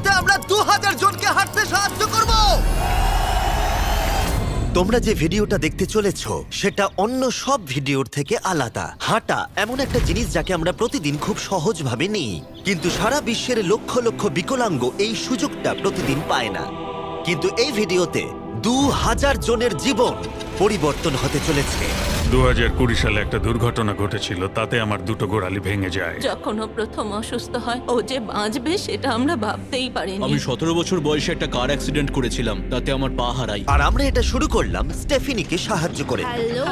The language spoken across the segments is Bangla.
ভিডিওতে আমরা 2000 জনকে হাঁটতে সাহায্য করব। তোমরা যে ভিডিওটা দেখতে চলেছো সেটা অন্য সব ভিডিওর থেকে আলাদা। হাঁটা এমন একটা জিনিস যাকে আমরা প্রতিদিন খুব সহজভাবে নিই, কিন্তু সারা বিশ্বের লক্ষ লক্ষ বিকলাঙ্গ এই সুযোগটা প্রতিদিন পায় না। কিন্তু এই ভিডিওতে 2000 জনের জীবন পরিবর্তন হতে চলেছে। 2020 সালে একটা দুর্ঘটনা ঘটেছিল, তাতে আমার দুটো গোড়ালি ভেঙে যায়। যখন ও প্রথম অসুস্থ হয়, ও যে বাঁচবে সেটা আমরা ভাবতেই পারিনি। আমি 17 বছর বয়সে একটা কার অ্যাক্সিডেন্ট করেছিলাম, তাতে আমার পা হারাই। আর আমরা এটা শুরু করলাম স্টেফিনিকে সাহায্য করে। হ্যালো,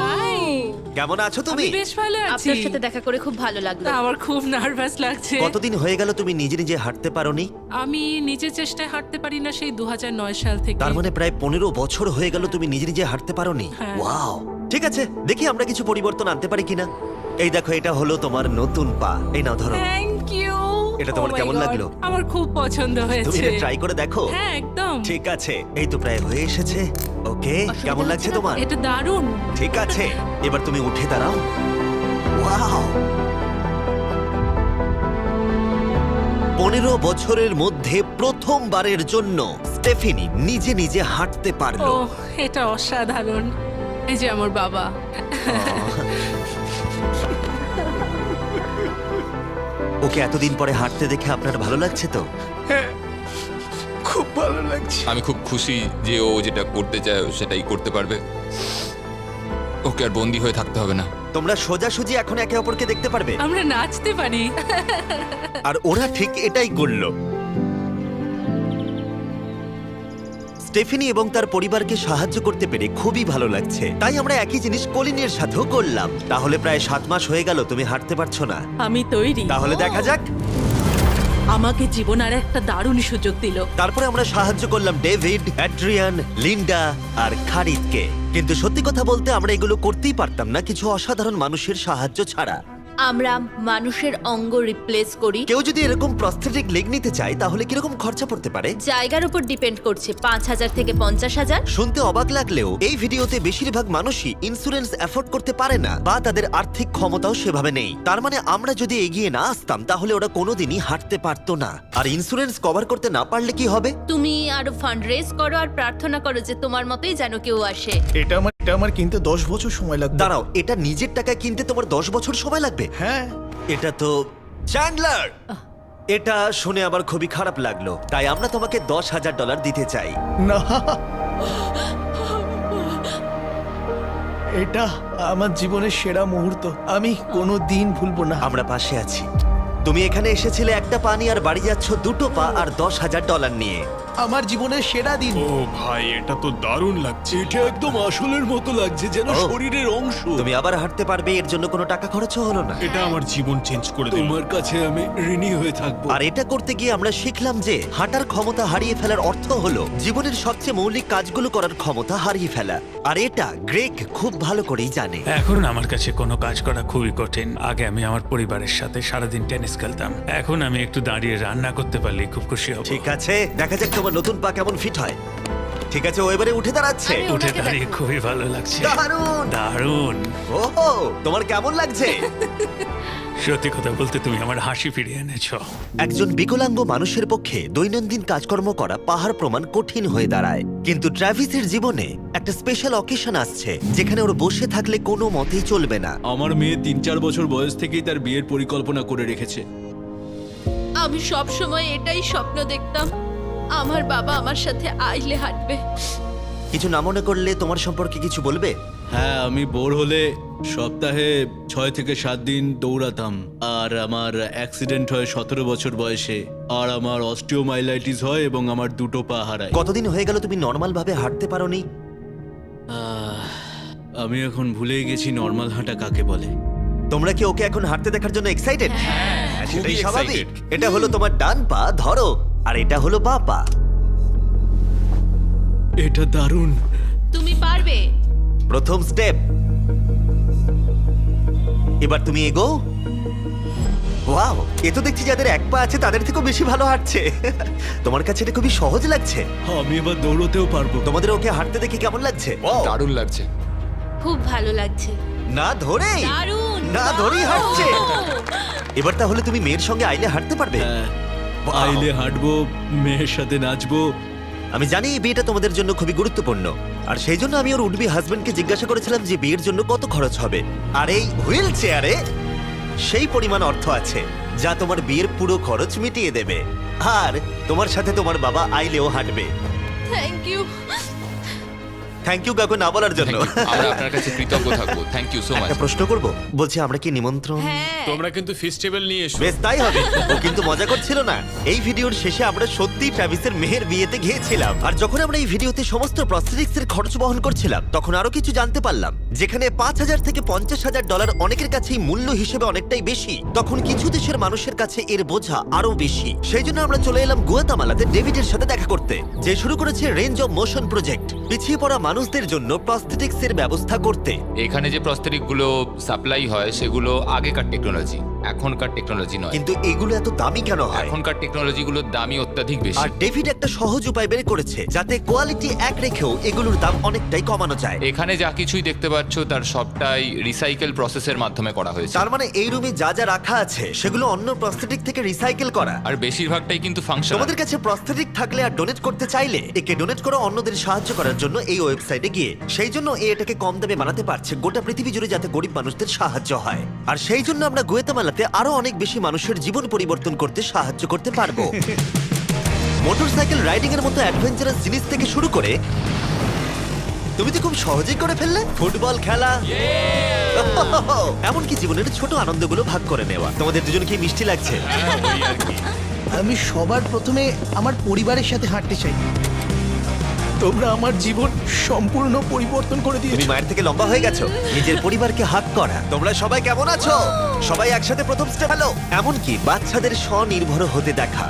কেমন আছো তুমি? বেশ ভালো আছি। আপনার সাথে দেখা করে খুব ভালো লাগলো। আমার খুব নার্ভাস লাগছে। কতদিন হয়ে গেল তুমি নিজে নিজে হাঁটতে পারোনি? আমি নিজের চেষ্টায় হাঁটতে পারি না সেই 2009 সাল থেকে। তার মানে প্রায় 15 বছর হয়ে গেল তুমি নিজে নিজে হাঁটতে পারোনি। হ্যাঁ। ওয়াও, ঠিক আছে, দেখি আমরা কিছু পরিবর্তন আনতে পারি কিনা। এই দেখো, এটা হলো তোমার নতুন পা। এই নাও, ধরো। Thank you. এটা তোমার কেমন লাগলো? আমার খুব পছন্দ তুমি হয়েছে। এটা ট্রাই করে দেখো। হ্যাঁ, একদম। ঠিক আছে, এই তো প্রায় হয়ে এসেছে। ওকে, কেমন লাগছে তোমার? এটা দারুণ। ঠিক আছে, এবার তুমি উঠে দাঁড়াও। ওয়াও, 15 বছরের মধ্যে প্রথমবারের জন্য স্টেফিনি নিজে নিজে হাঁটতে ও, পারলো। এটা অসাধারণ। এই যে আমার বাবা। ওকে এতদিন পরে হাঁটতে দেখে আপনার ভালো লাগছে তো? আমি খুব খুশি যে ও যেটা করতে চায় ও সেটাই করতে পারবে। ওকে আর বন্দি হয়ে থাকতে হবে না। তোমরা সোজাসুজি এখন একে অপরকে দেখতে পারবে। আমরা নাচতে পারি। আর ওরা ঠিক এটাই করল। স্টেফিনি এবং তার পরিবারকে সাহায্য করতে পেরে খুবই ভালো লাগছে। তাই আমরা একই জিনিস কলিনের সাথেও করলাম। তাহলে প্রায় 7 মাস হয়ে গেল তুমি হাঁটতে পারছো না। আমি তৈরি। তাহলে দেখা যাক। আমাকে জীবন আর একটা দারুণ সুযোগ দিল। তারপরে আমরা সাহায্য করলাম ডেভিড, অ্যাড্রিয়ান, লিন্ডা আর খারিদকে। কিন্তু সত্যি কথা বলতে আমরা এগুলো করতেই পারতাম না কিছু অসাধারণ মানুষের সাহায্য ছাড়া। আমরা মানুষের অঙ্গ রিপ্লেস করি। কেউ যদি এরকম প্রস্থেটিক লেগ নিতে চায় তাহলে কিরকম খরচা পড়তে পারে? জায়গার উপর ডিপেন্ড করছে, 5,000 থেকে 50,000। শুনতে অবাক লাগলেও এই ভিডিওতে বেশিরভাগ মানুষই ইন্স্যুরেন্স অ্যাফোর্ড করতে পারে না বা তাদের আর্থিক ক্ষমতাও সেভাবে নেই। তার মানে আমরা যদি এগিয়ে না আসতাম তাহলে ওরা কোনোদিনই হাঁটতে পারতো না। আর ইন্স্যুরেন্স কভার করতে না পারলে কি হবে? তুমি আরো ফান্ড রেজ করো আর প্রার্থনা করো যে তোমার মতোই যেন কেউ আসে। এটা আমার কিনতে 10 বছর সময় লাগবে। দাঁড়াও, এটা নিজের টাকায় কিনতে তোমার 10 বছর সময় লাগবে? হ্যাঁ, এটা তো চ্যান্ডলার, এটা শুনে আবার খুবই খারাপ লাগলো। তাই আমরা তোমাকে $10,000 দিতে চাই। না, এটা আমার জীবনের সেরা মুহূর্ত। আমি কোনো দিন ভুলবো না। আমরা পাশে আছি। তুমি এখানে এসেছিলে একটা পা নিয়ে আর বাড়ি যাচ্ছ দুটো পা আর $10,000 নিয়ে। আমার জীবনের সেরা দিন। ও ভাই, এটা তো দারুণ লাগছে। এটা একদম আসলের মতো লাগছে, যেন ও। শরীরের অংশ। তুমি আবার হাঁটতে পারবে, এর জন্য কোনো টাকা খরচও হলো না। এটা আমার জীবন চেঞ্জ করে দিল। তোমার কাছে আমি ঋণী হয়ে থাকবো। আর এটা করতে গিয়ে আমরা শিখলাম যে হাঁটার ক্ষমতা হারিয়ে ফেলার অর্থ হলো জীবনের সবচেয়ে মৌলিক কাজগুলো করার ক্ষমতা হারিয়ে ফেলা। আর এটা গ্রেগ খুব ভালো করেই জানে। এখন আমার কাছে কোনো কাজ করা খুবই কঠিন। আগে আমি আমার পরিবারের সাথে সারাদিন টেনিস খেলতাম, এখন আমি একটু দাঁড়িয়ে রান্না করতে পারলে খুব খুশি হব। ঠিক আছে, দেখা যাক তোমার নতুন পা কেমন ফিট হয়। ঠিক আছে, ও এবারে উঠে দাঁড়াচ্ছে। আমি উঠে ওনাকে দাঁড়িয়ে দেখো। খুবই ভালো লাগছে। দারুণ! দারুণ। ওহো, তোমার কেমন লাগছে? সত্যি কথা বলতে তুমি আমার হাসি ফিরিয়ে এনেছো। একজন বিকলাঙ্গ মানুষের পক্ষে দৈনন্দিন কাজকর্ম করা পাহাড় প্রমাণ কঠিন হয়ে দাঁড়ায়। কিন্তু ট্রাভিসের জীবনে একটা স্পেশাল অকেশন আসছে যেখানে ওর বসে থাকলে কোনো মতেই চলবে না। আমার মেয়ে 3-4 বছর বয়স থেকেই তার বিয়ের পরিকল্পনা করে রেখেছে। আমি সব সময় এটাই স্বপ্ন দেখতাম, আমার বাবা আমার সাথে আইলে হাঁটবে। কিছু না মনে করলে তোমার সম্পর্কে কিছু বলবে? হ্যাঁ, আমি বোর হলে সপ্তাহে 6 থেকে 7 দিন দৌড়াতাম। আর আমার অ্যাক্সিডেন্ট হয় 17 বছর বয়সে। আর আমার অস্টিওমাইলাইটিস হয় এবং আমার দুটো পা হারায়। কতদিন হয়ে গেল তুমি নর্মাল ভাবে হাঁটতে পারোনি? আমি এখন ভুলেই গেছি নর্মাল হাঁটা কাকে বলে। তোমরা কি ওকে এখন হাঁটতে দেখার জন্য এক্সাইটেড? সেটাই খুবই স্বাভাবিক। excited। এটা হলো তোমার ডান পা, ধরো, আর এটা হলো বাঁ পা। এটা দারুণ। তুমি পারবে। প্রথম স্টেপ। এবার তুমি এগো। ওয়াও, এ তো দেখছি যাদের এক পা আছে তাদের থেকেও বেশি ভালো হাঁটছে। তোমার কাছে এটা খুবই সহজ লাগছে। আমি এবার দৌড়তেও পারবো। তোমাদের ওকে হাঁটতে দেখে কেমন লাগছে? দারুণ লাগছে। খুব ভালো লাগছে। না ধরেই, দারুণ। না ধরেই হাঁটছে। এবার তাহলে তুমি মেয়ের সঙ্গে আইলে হাঁটতে পারবে? হ্যাঁ, Wow! আইলে হাঁটবো, মেয়ের সাথে নাচবো। আমি জানি এই বিয়েটা তোমাদের জন্য খুবই গুরুত্বপূর্ণ, আর সেই জন্য আমি ওর উডবি হাজবেন্ডকে জিজ্ঞাসা করেছিলাম যে বিয়ের জন্য কত খরচ হবে। আর এই হুইল চেয়ারে সেই পরিমাণ অর্থ আছে যা তোমার বিয়ের পুরো খরচ মিটিয়ে দেবে। আর তোমার সাথে তোমার বাবা আইলেও হাঁটবে। Thank you. থ্যাংক ইউ কাকু না বলার জন্য। আমরা আপনার কাছে কৃতজ্ঞ থাকবো, থ্যাংক ইউ সো মাচ। একটা প্রশ্ন করব, বলছি আমরা কি নিমন্ত্রণ? হ্যাঁ, তোমরা কিন্তু ফেস্টিভ্যাল নিয়ে এসো। বেশ তাই হবে। ও কিন্তু মজা করছিল না। এই ভিডিওর শেষে আমরা সত্যি ট্রাভিসের মেহের বিয়েতে গিয়েছিলাম, আর যখন আমরা এই ভিডিওতে সমস্ত প্রস্থেটিক্স এর খরচ বহন করছিলাম তখন আরো কিছু জানতে পারলাম। যেখানে $5,000 থেকে $50,000 অনেকের কাছেই মূল্য হিসেবে অনেকটাই বেশি, তখন কিছু দেশের মানুষের কাছে এর বোঝা আরো বেশি। সেই জন্য আমরা চলে এলাম গুয়াতামালাতে ডেভিডের সাথে দেখা করতে, যে শুরু করেছে রেঞ্জ অফ মোশন প্রজেক্ট, পিছিয়ে পড়া মানুষদের জন্য প্রস্থেটিক্স এর ব্যবস্থা করতে। এখানে যে প্রস্তরিক গুলো সাপ্লাই হয় সেগুলো আগেকার টেকনোলজি, এখনকার টেকনোলজি নয়। কিন্তু এগুলো এত দামি কেন হয়? এখনকার টেকনোলজি গুলোর দামই অত্যাধিক বেশি। আর ডেভিড একটা সহজ উপায় বের করেছে যাতে কোয়ালিটি এক রেখেও এগুলোর দাম অনেকটাই কমানো যায়। এখানে যা কিছুই দেখতে পাচ্ছ তার সবটাই রিসাইকেল প্রসেসের মাধ্যমে করা হয়েছে। তার মানে এই রুমে যা যা রাখা আছে সেগুলো অন্য প্রস্থেটিক থেকে রিসাইকেল করা। আর বেশিরভাগটাই কিন্তু ফাংশনাল। তোমাদের কাছে প্রস্থেটিক থাকলে আর ডোনেট করতে চাইলে একে ডোনেট করো অন্যদের সাহায্য করার জন্য এই ওয়েবসাইটে গিয়ে। সেই জন্য এটাকে কম দামে বানাতে পারছে গোটা পৃথিবী জুড়ে যাতে গরিব মানুষদের সাহায্য হয়। আর সেই জন্য আমরা গুয়াতামালাতে আরো অনেক বেশি মানুষের জীবন পরিবর্তন করতে সাহায্য করতে পারবো। মোটরসাইকেল রাইডিং এর মতো অ্যাডভেঞ্চারাস জিনিস থেকে শুরু করে তুমি তো খুব সহজেই করে ফেললে ফুটবল খেলা, এমনকি জীবনের ছোট আনন্দগুলো ভাগ করে নেওয়া। তোমাদের দুজনকে মিষ্টি লাগছে? আমি সবার প্রথমে আমার পরিবারের সাথে হাঁটতে চাই। তোমরা আমার জীবন সম্পূর্ণ পরিবর্তন করে তুমি দিয়েছো। মায়ের থেকে লম্বা হয়ে গেছো। নিজের পরিবারকে হাত করা। তোমরা সবাই কেমন আছো? সবাই একসাথে প্রথম স্টেপ হলো। এমনকি বাচ্চাদের স্বনির্ভর হতে দেখা।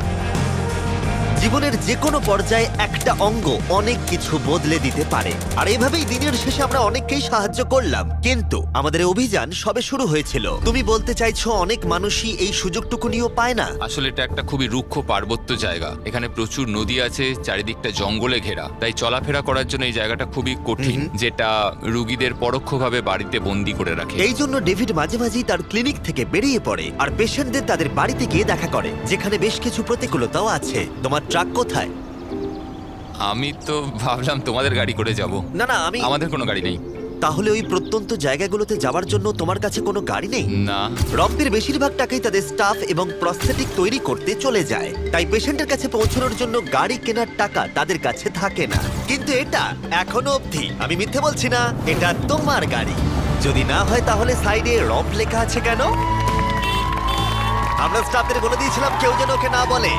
জীবনের যে কোনো পর্যায়ে একটা অঙ্গ অনেক কিছু বদলে দিতে পারে। আর এভাবেই দিনের শেষে আমরা অনেককেই সাহায্য করলাম, কিন্তু আমাদের অভিযান সবে শুরু হয়েছিল। তুমি বলতে চাইছো অনেক মানুষই এই সুযোগটুকু নিয়েও পায় না? আসলে এটা একটা খুবই রুক্ষ পার্বত্য জায়গা। এখানে প্রচুর নদী আছে, চারিদিকটা জঙ্গলে ঘেরা, তাই চলাফেরা করার জন্য এই জায়গাটা খুবই কঠিন, যেটা রোগীদের পরোক্ষভাবে বাড়িতে বন্দি করে রাখে। এই জন্য ডেভিড মাঝে মাঝেই তার ক্লিনিক থেকে বেরিয়ে পড়ে আর পেশেন্টদের তাদের বাড়িতে গিয়ে দেখা করে, যেখানে বেশ কিছু প্রতিকূলতাও আছে। তোমার ট্রাক কোথায়? আমি তো ভাবলাম তোমাদের গাড়ি করে যাব। না না, আমাদের কোনো গাড়ি নেই। তাহলে ওই প্রত্যন্ত জায়গাগুলোতে যাওয়ার জন্য তোমার কাছে কোনো গাড়ি নেই? না। রম্পের বেশিরভাগ টাকাই তাদের স্টাফ এবং প্রস্থেটিক তৈরি করতে চলে যায়, তাই পেশেন্টের কাছে পৌঁছানোর জন্য গাড়ি কেনার টাকা তাদের কাছে থাকে না। কিন্তু এটা এখনো অবধি, আমি মিথ্যে বলছি না, এটা তোমার গাড়ি। যদি না হয় তাহলে সাইডে রম্প লেখা আছে কেন? আমরা স্টাফদের বলে দিয়েছিলাম কেউ যেন ওকে না বলে।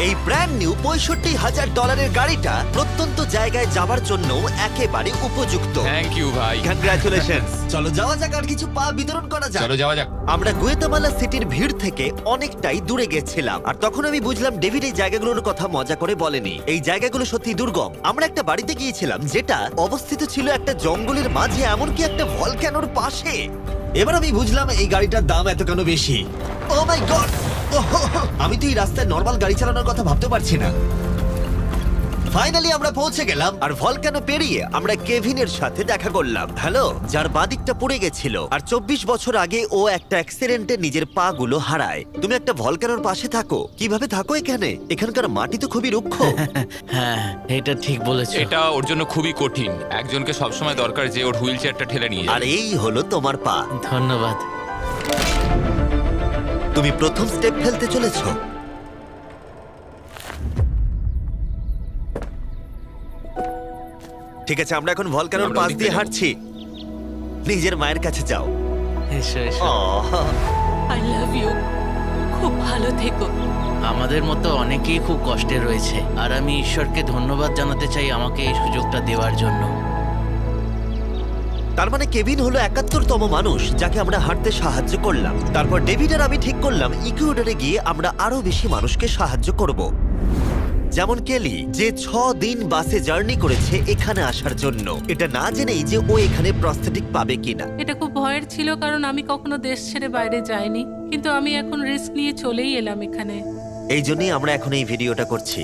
এই ব্র্যান্ড নিউ $65,000 গাড়িটা প্রত্যন্ত জায়গায় যাবার জন্য একেবারে উপযুক্ত। থ্যাংক ইউ ভাই। কংগ্রাচুলেশনস। চলো যাওয়া যাক আর কিছু পা বিতরণ করা যাক। চলো যাওয়া যাক। আমরা গুয়েতামালা সিটির ভিড় থেকে অনেকটাই দূরে গেছিলাম, আর তখন আমি বুঝলাম ডেভিড এই জায়গাগুলোর কথা মজা করে বলেনি। এই জায়গাগুলো সত্যি দুর্গম। আমরা একটা বাড়িতে গিয়েছিলাম যেটা অবস্থিত ছিল একটা জঙ্গলের মাঝে, এমনকি একটা ভলক্যানোর পাশে। এবার আমি বুঝলাম এই গাড়িটার দাম এত কেন বেশি। ও মাই গড! আমি তো এই রাস্তায় নর্মাল গাড়ি চালানোর কথা ভাবতে পারছি না। ফাইনালি আমরা পৌঁছে গেলাম, আর ভলকানো পেরিয়ে আমরা কেভিনের সাথে দেখা করলাম। হ্যালো, যার বাদিকটা পড়ে গেছিল, আর 24 বছর আগে ও একটা অ্যাক্সিডেন্টে নিজের পা গুলো হারায়। তুমি একটা ভলকানোর পাশে থাকো, কিভাবে থাকো এখানে? এখানকার মাটি তো খুবই রুক্ষ। হ্যাঁ, এটা ঠিক বলেছো। এটা ওর জন্য খুবই কঠিন। একজনকে সবসময় দরকার যে ওর হুইল চেয়ারটা ঠেলে নিয়ে আর যাবে। এই হলো তোমার পা। ধন্যবাদ। তুমি প্রথম স্টেপ ফেলতে চলেছো। ঠিক আছে, আমরা এখন ভলকানোর আমরা পাশ ওদিক দিয়ে দিয়ে হাঁটছি। নিজের মায়ের কাছে যাও। এসো এসো। আহ, আই লাভ ইউ। খুব ভালো থেকো। আমাদের মতো অনেকেই খুব কষ্টে রয়েছে, আর আমি ঈশ্বরকে ধন্যবাদ জানাতে চাই আমাকে এই সুযোগটা দেওয়ার জন্য। তার মানে কেভিন হলো 71তম মানুষ যাকে আমরা হাঁটতে সাহায্য করলাম। তারপর ডেভিড আর আমি ঠিক করলাম ইকুয়েডরে গিয়ে আমরা আরো বেশি মানুষকে সাহায্য করব, যেমন কেলি, যে 6 দিন বাসে জার্নি করেছে এখানে আসার জন্য, এটা না জেনেই যে ও এখানে প্রস্থেটিক পাবে কিনা। এটা খুব ভয়ের ছিল, কারণ আমি কখনো দেশ ছেড়ে বাইরে যাইনি, কিন্তু আমি এখন রিস্ক নিয়ে চলেই এলাম এখানে। এই জন্যই আমরা এখন এই ভিডিওটা করছি।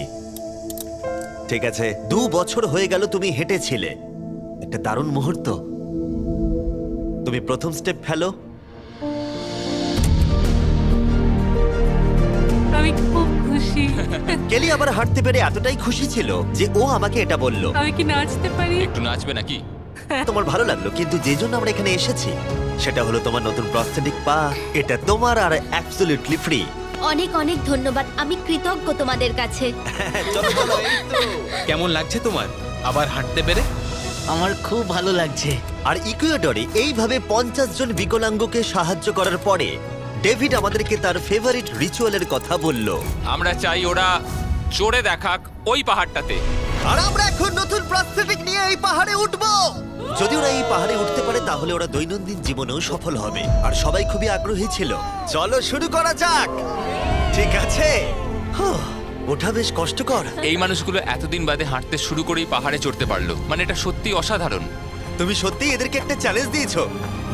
ঠিক আছে, 2 বছর হয়ে গেল তুমি হেঁটেছিলে, একটা দারুণ মুহূর্ত। তুমি প্রথম স্টেপ ফেলো। আমি খুব খুশি। খুশি। কেলি আবার হাঁটতে পেরে এতটাই খুশি ছিল যে ও আমাকে এটা বলল। আমি কি নাচতে পারি? একটু নাচবে নাকি? তোমার ভালো লাগলো, কিন্তু যে জন্য আমরা এখানে এসেছি সেটা হলো তোমার নতুন প্রস্থেটিক পা। এটা তোমার আর অ্যাবসলিউটলি ফ্রি। অনেক অনেক ধন্যবাদ, আমি কৃতজ্ঞ তোমাদের কাছে। চলো চলো। কেমন লাগছে তোমার আবার হাঁটতে পেরে? আমার খুব ভালো লাগছে। আর ইকুয়েডরে এইভাবে 50 জন বিকলাঙ্গকে সাহায্য করার পরে ডেভিড আমাদেরকে তার ফেভারিট রিচুয়ালের কথা বলল। আমরা চাই ওরা চড়ে দেখাক ওই পাহাড়টাতে। আর আমরা এখন নতুন প্রস্থেটিক নিয়ে এই পাহাড়ে উঠব। যদি ওরা এই পাহাড়ে উঠতে পারে তাহলে ওরা দৈনন্দিন জীবনেও সফল হবে। আর সবাই খুবই আগ্রহী ছিল। চলো শুরু করা যাক। ঠিক আছে। ওঠা বেশ কষ্টকর। এই মানুষগুলো এতদিন বাদে হাঁটতে শুরু করেই পাহাড়ে চড়তে পারলো, মানে এটা সত্যি অসাধারণ। তুমি সত্যি এদেরকে একটা চ্যালেঞ্জ দিয়েছো।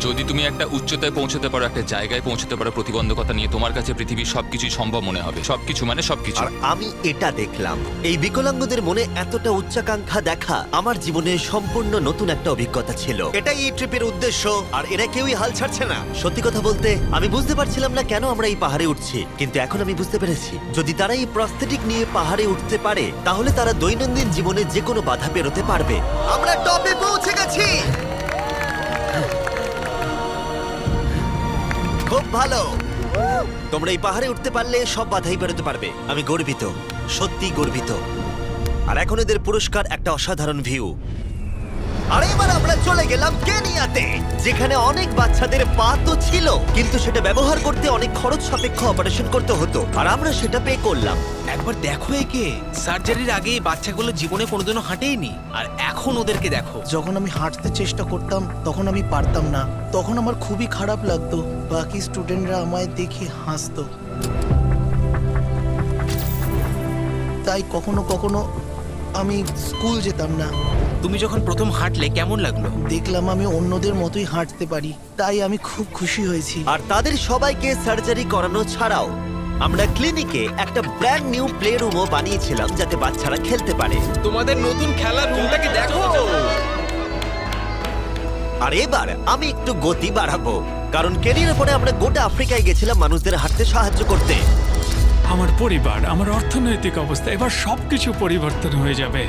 যদি তুমি একটা উচ্চতায় পৌঁছতে পারো, একটা জায়গায় পৌঁছতে পারো, প্রতিবন্ধকতা নিয়ে তোমার কাছে পৃথিবীর সবকিছুই সম্ভব মনে হবে। সবকিছু মানে সবকিছু। আর আমি এটা দেখলাম, এই বিকলাঙ্গদের মনে এতটা উচ্চাকাঙ্ক্ষা দেখা আমার জীবনে সম্পূর্ণ নতুন একটা অভিজ্ঞতা ছিল। এটাই এই ট্রিপের উদ্দেশ্য। আর এরা কেউই হাল ছাড়ছে না। সত্যি কথা বলতে আমি বুঝতে পারছিলাম না কেন আমরা এই পাহাড়ে উঠছি, কিন্তু এখন আমি বুঝতে পেরেছি যদি তারা এই প্রস্থেটিক নিয়ে পাহাড়ে উঠতে পারে তাহলে তারা দৈনন্দিন জীবনে যে কোনো বাধা পেরোতে পারবে। আমরা টপে পৌঁছে গেছি। খুব ভালো। তোমরা এই পাহাড়ে উঠতে পারলে সব বাধাই বেরোতে পারবে। আমি গর্বিত, সত্যি গর্বিত। আর এখন এদের পুরস্কার একটা অসাধারণ ভিউ। আর এবার আমরা চলে গেলাম কেনিয়াতে, যেখানে অনেক বাচ্চাদের পা তো ছিল কিন্তু সেটা ব্যবহার করতে অনেক খরচ সাপেক্ষ অপারেশন করতে হতো, আর আমরা সেটা পে করলাম। একবার দেখো একে, সার্জারির আগে এই বাচ্চাগুলো জীবনে কোনোদিনও হাঁটেইনি, আর এখন ওদেরকে দেখো। যখন আমি হাঁটতে চেষ্টা করতাম তখন আমি পারতাম না, তখন আমার খুবই খারাপ লাগতো। বাকি স্টুডেন্টরা আমায় দেখে হাসতো, তাই কখনো কখনো আমি স্কুল যেতাম না। তুমি যখন প্রথম হাঁটলে কেমন লাগলো? দেখলাম আমি অন্যদের মতোই হাঁটতে পারি, তাই আমি খুব খুশি হয়েছি। আর তাদের সবাইকে সার্জারি করানো ছাড়াও আমরা ক্লিনিকে একটা ব্র্যান্ড নিউ প্লে রুমও বানিয়েছিলাম যাতে বাচ্চারা খেলতে পারে। তোমাদের নতুন খেলার রুমটাকে দেখো। আর এবার আমি একটু গতি বাড়াবো, কারণ কেনিয়ার পরে আমরা গোটা আফ্রিকায় গেছিলাম মানুষদের হাঁটতে সাহায্য করতে। আমার পরিবার, আমার অর্থনৈতিক অবস্থা, এবার সবকিছু পরিবর্তন হয়ে যাবে।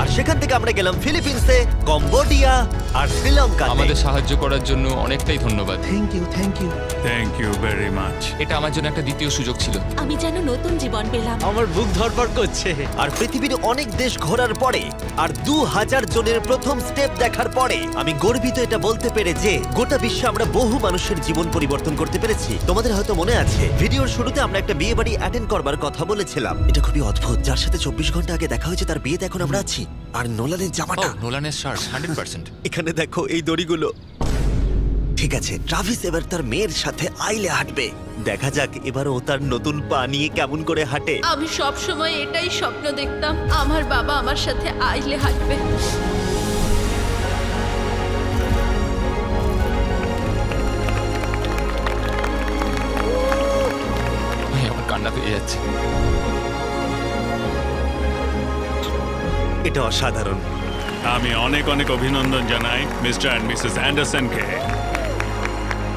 আর সেখান থেকে আমরা গেলাম ফিলিপিন্সে, কম্বোডিয়া আর শ্রীলঙ্কা। আমাদের সাহায্য করার জন্য অনেকটাই ধন্যবাদ। Thank you, thank you. Thank you very much. এটা আমার জন্য একটা দ্বিতীয় সুযোগ ছিল। আমি যেন নতুন জীবন পেলাম। আমার বুক ধড়ফড় করছে। আর পৃথিবীর অনেক দেশ ঘোরার পরে আর 2000 জনের প্রথম স্টেপ দেখার পরে আমি গর্বিত এটা বলতে পেরে যে গোটা বিশ্বে আমরা বহু মানুষের জীবন পরিবর্তন করতে পেরেছি। তোমাদের হয়তো মনে আছে ভিডিওর শুরুতে আমরা একটা বিয়ে বাড়ি অ্যাটেন্ড করবার কথা বলেছিলাম। এটা খুবই অদ্ভুত, যার সাথে 24 ঘন্টা আগে দেখা হয়েছে তার বিয়েতে এখন আমরা আছি। আর নোলানের জামাটা, নোলানের শার্ট 100%। এখানে দেখো এই দড়িগুলো। ঠিক আছে, ট্রাভিস এবার তার মেয়ের সাথে আইলে হাঁটবে। দেখা যাক এবার ও তার নতুন পা নিয়ে কেমন করে হাঁটে। আমি সব সময় এটাই স্বপ্ন দেখতাম, আমার বাবা আমার সাথে আইলে হাঁটবে। আমার কান্না পেয়ে যাচ্ছে। এটা অসাধারণ। আমি অনেক অনেক অভিনন্দন জানাই মিস্টার অ্যান্ড মিসেস অ্যান্ডারসনকে।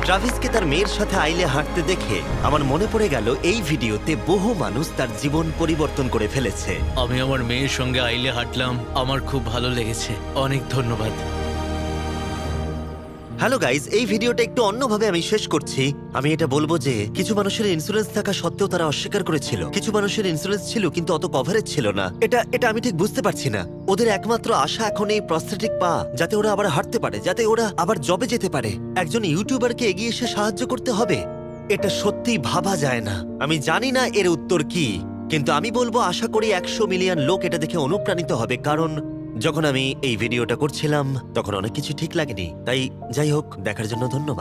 ট্রাভিসকে তার মেয়ের সাথে আইলে হাঁটতে দেখে আমার মনে পড়ে গেল এই ভিডিওতে বহু মানুষ তার জীবন পরিবর্তন করে ফেলেছে। আমি আমার মেয়ের সঙ্গে আইলে হাঁটলাম, আমার খুব ভালো লেগেছে। অনেক ধন্যবাদ। হ্যালো গাইজ, এই ভিডিওটা একটু অন্যভাবে আমি শেষ করছি। আমি এটা বলবো যে কিছু মানুষের ইন্স্যুরেন্স থাকা সত্ত্বেও তারা অস্বীকার করেছিল। কিছু মানুষের ইন্স্যুরেন্স ছিল কিন্তু অত কভারেজ ছিল না। এটা আমি ঠিক বুঝতে পারছি না। ওদের একমাত্র আশা এখন এই প্রস্থেটিক পা, যাতে ওরা আবার হাঁটতে পারে, যাতে ওরা আবার জবে যেতে পারে। একজন ইউটিউবারকে এগিয়ে এসে সাহায্য করতে হবে, এটা সত্যিই ভাবা যায় না। আমি জানি না এর উত্তর কি, কিন্তু আমি বলবো আশা করি 100 মিলিয়ন লোক এটা দেখে অনুপ্রাণিত হবে। কারণ যখন আমি এই ভিডিওটা করছিলাম তখন অনেক কিছু ঠিক লাগেনি। তাই যাই হোক, দেখার জন্য ধন্যবাদ।